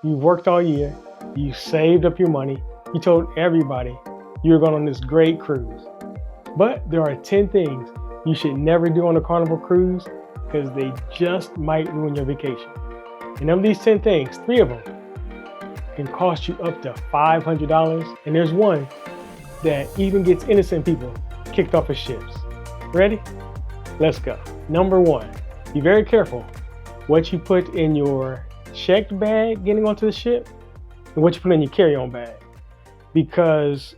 You've worked all year, you saved up your money, you told everybody you're going on this great cruise. But there are 10 things you should never do on a Carnival cruise because they just might ruin your vacation. And of these 10 things, 3 of them can cost you up to $500. And there's one that even gets innocent people kicked off of ships. Ready? Let's go. Number 1, be very careful what you put in your checked bag getting onto the ship and what you put in your carry-on bag, because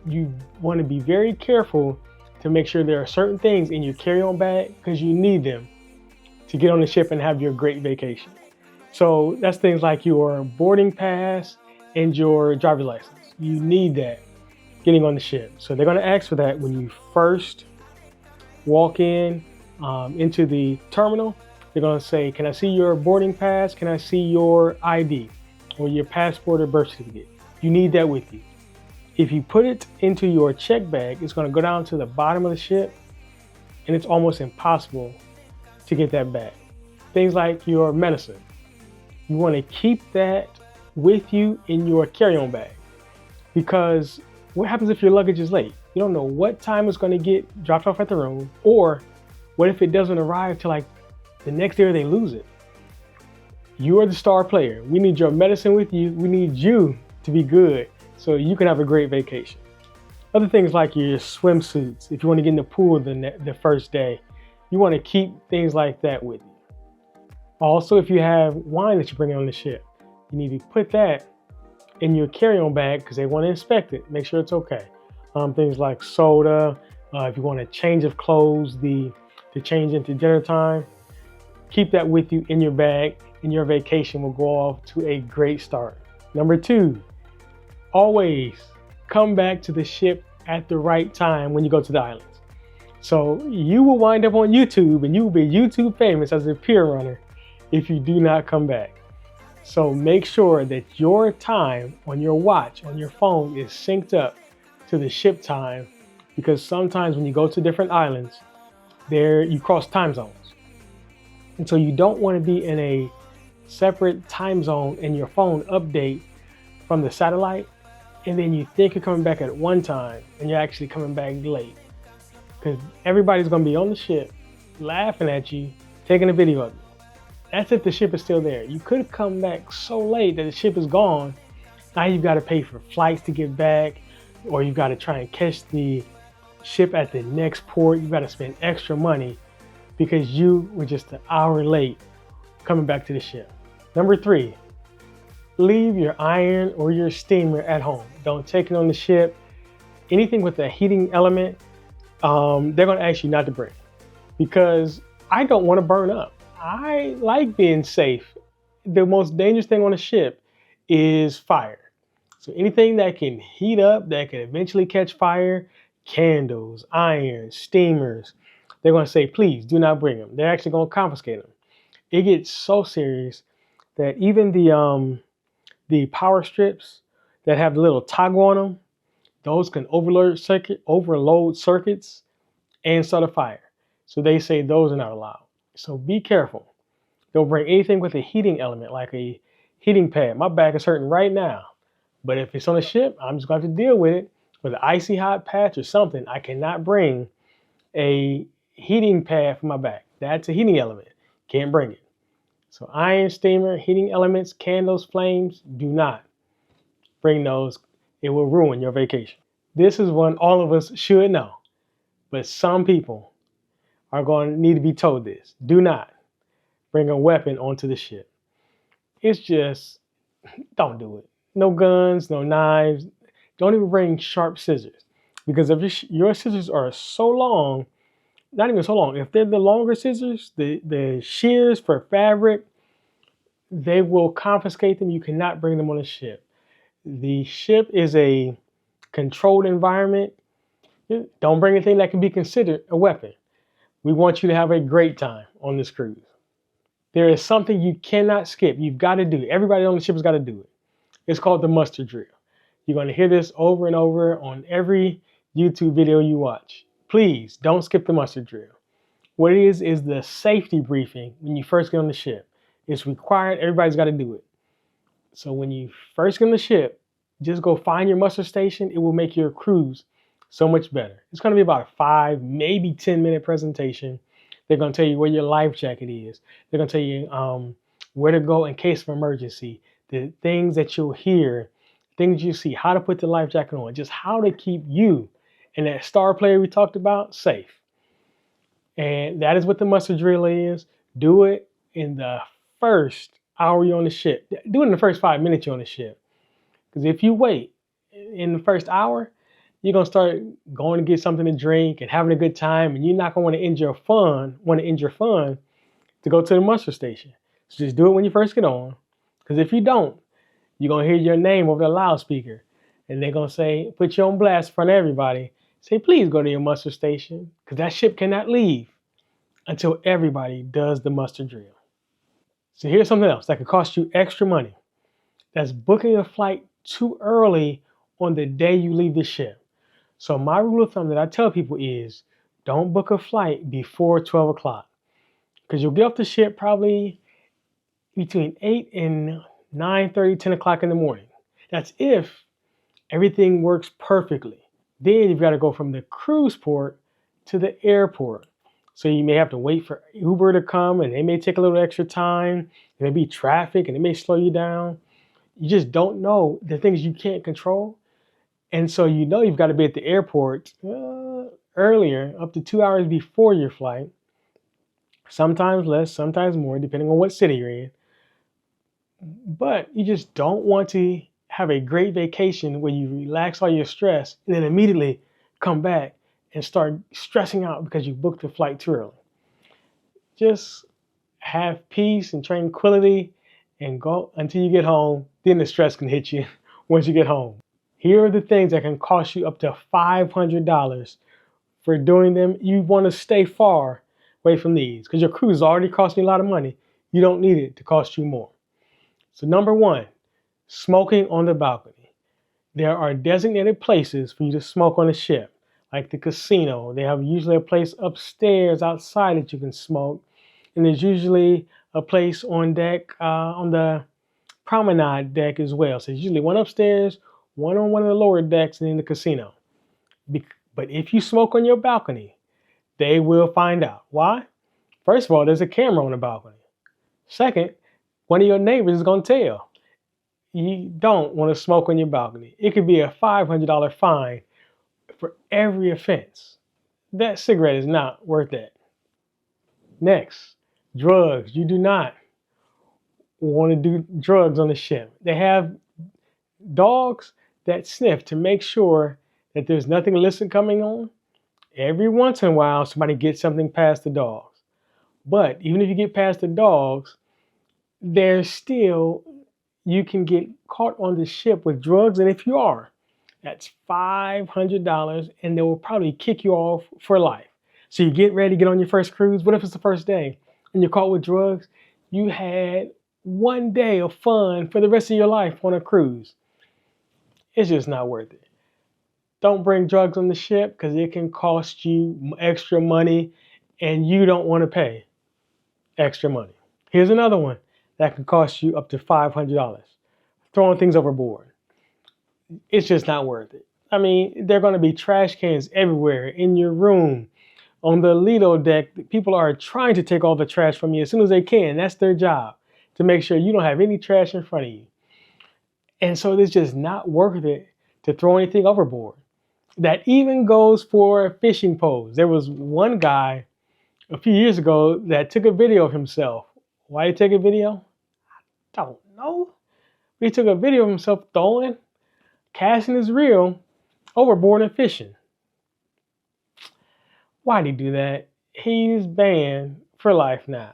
you want to be very careful to make sure there are certain things in your carry-on bag because you need them to get on the ship and have your great vacation. So that's things like your boarding pass and your driver's license. You need that getting on the ship. So they're going to ask for that when you first walk in into the terminal. They're going to say, can I see your boarding pass? Can I see your ID or your passport or birth certificate? You need that with you. If you put it into your check bag, it's going to go down to the bottom of the ship and it's almost impossible to get that back. Things like your medicine. You want to keep that with you in your carry-on bag, because what happens if your luggage is late? You don't know what time it's going to get dropped off at the room, or what if it doesn't arrive till like the next day or they lose it? You are the star player. We need your medicine with you. We need you to be good so you can have a great vacation. Other things like your swimsuits. If you want to get in the pool the first day, you want to keep things like that with you. Also, if you have wine that you're bringing on the ship, you need to put that in your carry-on bag because they want to inspect it, make sure it's okay. Things like soda, if you want a change of clothes, to change into dinner time, keep that with you in your bag, and your vacation will go off to a great start. Number 2, always come back to the ship at the right time when you go to the islands. So you will wind up on YouTube and you will be YouTube famous as a pier runner if you do not come back. So make sure that your time on your watch, on your phone is synced up to the ship time, because sometimes when you go to different islands, you cross time zones. And so you don't want to be in a separate time zone and your phone update from the satellite, and then you think you're coming back at one time and you're actually coming back late. Because everybody's going to be on the ship laughing at you, taking a video of you. That's if the ship is still there. You could have come back so late that the ship is gone. Now you've got to pay for flights to get back, or you've got to try and catch the ship at the next port. You've got to spend extra money because you were just an hour late coming back to the ship. Number 3, leave your iron or your steamer at home. Don't take it on the ship. Anything with a heating element, they're going to ask you not to bring, because I don't want to burn up. I like being safe. The most dangerous thing on a ship is fire. So anything that can heat up, that can eventually catch fire, candles, iron, steamers, they're going to say, please do not bring them. They're actually going to confiscate them. It gets so serious that even the power strips that have the little toggle on them, those can overload circuits and start a fire. So they say those are not allowed. So be careful. Don't bring anything with a heating element, like a heating pad. My back is hurting right now, but if it's on a ship, I'm just going to have to deal with it with an icy hot patch or something. I cannot bring a heating pad for my back. That's a heating element. Can't bring it. So iron, steamer, heating elements, candles, flames, do not bring those. It will ruin your vacation. This is one all of us should know, but some people are going to need to be told this. Do not bring a weapon onto the ship. It's just, don't do it. No guns, no knives. Don't even bring sharp scissors, because if your scissors are so long, not even so long, if they're the longer scissors, the shears for fabric, they will confiscate them. You cannot bring them on a ship. The ship is a controlled environment. Don't bring anything that can be considered a weapon. We want you to have a great time on this cruise. There is something you cannot skip. You've got to do it. Everybody on the ship has got to do it. It's called the muster drill. You're going to hear this over and over on every YouTube video you watch. Please don't skip the muster drill. What it is the safety briefing when you first get on the ship. It's required. Everybody's got to do it. So when you first get on the ship, just go find your muster station. It will make your cruise so much better. It's going to be about a 5, maybe 10-minute presentation. They're going to tell you where your life jacket is. They're going to tell you where to go in case of emergency, the things that you'll hear, things you see, how to put the life jacket on, just how to keep you and that star player we talked about safe. And that is what the muster drill is. Do it in the first hour you're on the ship. Do it in the first 5 minutes you're on the ship. Because if you wait in the first hour, you're gonna start going to get something to drink and having a good time, and you're not gonna want to end your fun to go to the muster station. So just do it when you first get on. Because if you don't, you're gonna hear your name over the loudspeaker, and they're gonna say, put you on blast in front of everybody. Say, please go to your muster station, because that ship cannot leave until everybody does the muster drill. So here's something else that could cost you extra money. That's booking a flight too early on the day you leave the ship. So my rule of thumb that I tell people is don't book a flight before 12 o'clock because you'll get off the ship probably between 8 and 9:30, 10 o'clock in the morning. That's if everything works perfectly. Then you've got to go from the cruise port to the airport. So you may have to wait for Uber to come and they may take a little extra time. There may be traffic and it may slow you down. You just don't know the things you can't control. And so you've got to be at the airport earlier, up to 2 hours before your flight. Sometimes less, sometimes more, depending on what city you're in. But you just don't want to have a great vacation where you relax all your stress and then immediately come back and start stressing out because you booked the flight too early. Just have peace and tranquility and go until you get home. Then the stress can hit you once you get home. Here are the things that can cost you up to $500 for doing them. You want to stay far away from these because your cruise is already costing you a lot of money. You don't need it to cost you more. So number one, smoking on the balcony. There are designated places for you to smoke on the ship, like the casino. They have usually a place upstairs outside that you can smoke. And there's usually a place on deck, on the promenade deck as well. So there's usually one upstairs, one on one of the lower decks, and in the casino. But if you smoke on your balcony, they will find out. Why? First of all, there's a camera on the balcony. Second, one of your neighbors is going to tell. You don't want to smoke on your balcony. It could be a $500 fine for every offense. That cigarette is not worth that. Next, drugs. You do not want to do drugs on the ship. They have dogs that sniff to make sure that there's nothing illicit coming on. Every once in a while, somebody gets something past the dogs. But even if you get past the dogs, there's still, you can get caught on the ship with drugs. And if you are, that's $500 and they will probably kick you off for life. So you get ready to get on your first cruise. What if it's the first day and you're caught with drugs? You had one day of fun for the rest of your life on a cruise. It's just not worth it. Don't bring drugs on the ship because it can cost you extra money and you don't want to pay extra money. Here's another one that can cost you up to $500. Throwing things overboard. It's just not worth it. I mean, there are going to be trash cans everywhere in your room. On the Lido deck, people are trying to take all the trash from you as soon as they can. That's their job, to make sure you don't have any trash in front of you. And so it's just not worth it to throw anything overboard. That even goes for fishing poles. There was one guy a few years ago that took a video of himself. Why did he take a video? I don't know. He took a video of himself casting his reel overboard and fishing. Why did he do that? He's banned for life now.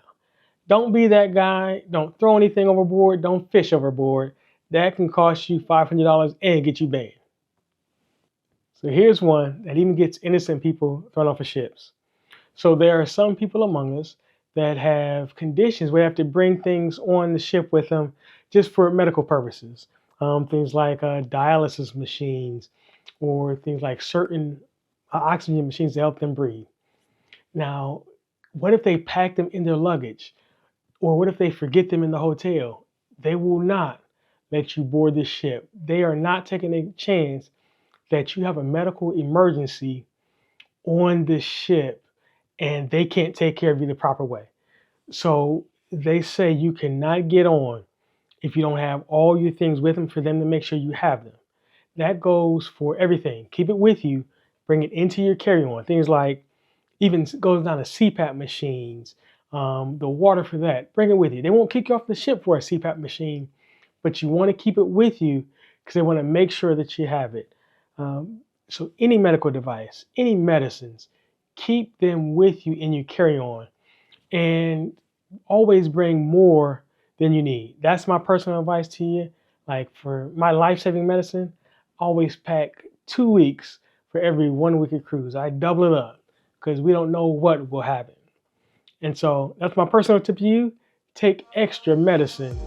Don't be that guy. Don't throw anything overboard. Don't fish overboard. That can cost you $500 and get you banned. So here's one that even gets innocent people thrown off of ships. So there are some people among us that have conditions where they have to bring things on the ship with them just for medical purposes. Things like dialysis machines or things like certain oxygen machines to help them breathe. Now, what if they pack them in their luggage? Or what if they forget them in the hotel? They will not let you board the ship. They are not taking a chance that you have a medical emergency on the ship and they can't take care of you the proper way. So they say you cannot get on if you don't have all your things with them for them to make sure you have them. That goes for everything. Keep it with you. Bring it into your carry-on. Things like even goes down to CPAP machines, the water for that. Bring it with you. They won't kick you off the ship for a CPAP machine, but you want to keep it with you because they want to make sure that you have it. So any medical device, any medicines, keep them with you in your carry-on, and always bring more than you need. That's my personal advice to you. Like for my life-saving medicine, always pack 2 weeks for every 1 week of cruise. I double it up because we don't know what will happen. And so that's my personal tip to you. Take extra medicine.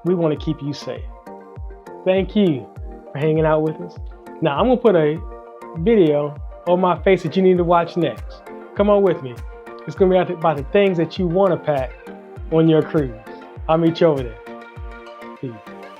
We want to keep you safe. Thank you for hanging out with us. Now I'm going to put a video on my face that you need to watch next. Come on with me. It's going to be about the things that you want to pack on your cruise. I'll meet you over there. Peace.